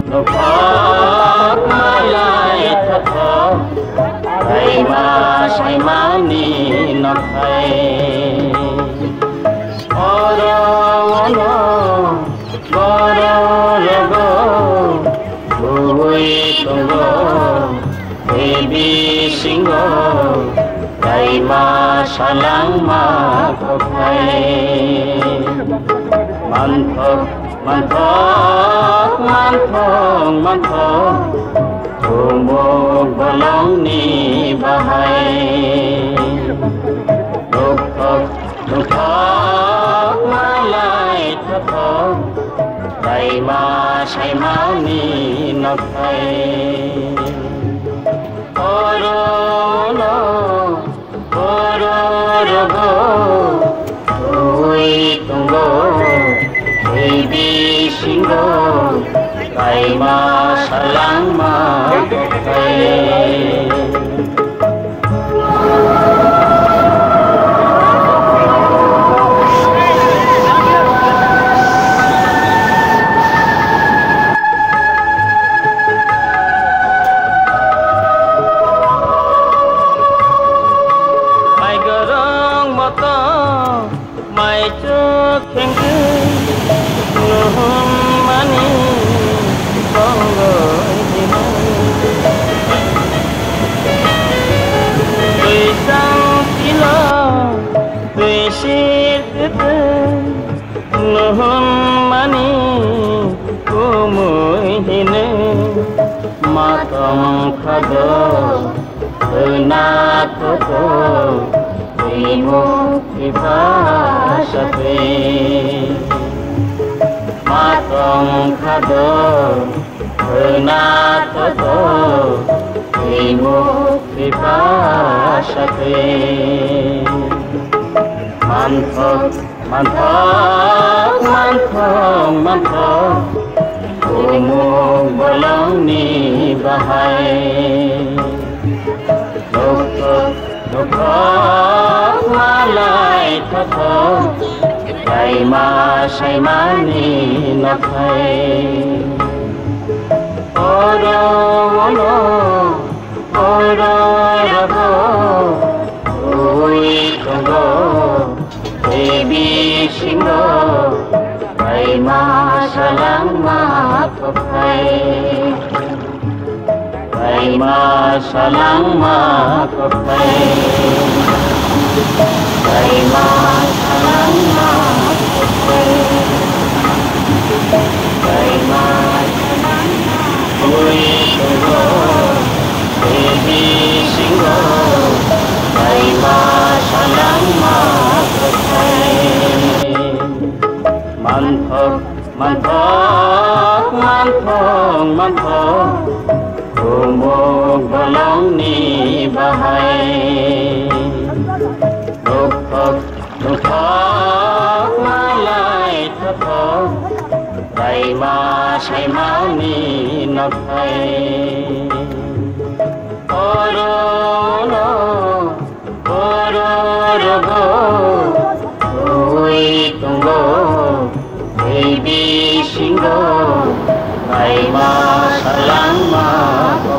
Nukok malay tatok Ay masay mani nakay Oro ono Goro logo Buwi tunggo Baby singgo Ay masalang makapay Mantok Mantok, mantok, mantok Tumog balong ni bahay Luktok, luktok, malay tatok Tay masay mani nakay Oro no, oro rogo Uy tunggo Baby singgo Kay masalang makapay May garang mata May chuk hengkeng Nuhun mani Bonggoy himang Tuy sang sila Tuy sir teteng Nuhun mani Kumuy hineng Matong kado Kenat toto Timuk ipasate Matong kado Kenat toto Timuk ipasate Mantok, mantok, mantok, mantok Umug bolong ni bahay Luktok, luktok, malay tatok Kay masay mani nakay Oro ono, oro rago Uy tunggo, baby singgo Kay masalang makapay Kay masalang makapay Kay masalang makapay Kay masalang makapay Uy tunggo, baby singgo Kay masalang makapay Mantok, mantok, mantok, mantok Tumog balong ni bahay Luktok, luktok, malay tatok Kay masay mani nakay Oro no, oro rogo Uy tunggo Baby singgo Kay masalang makapay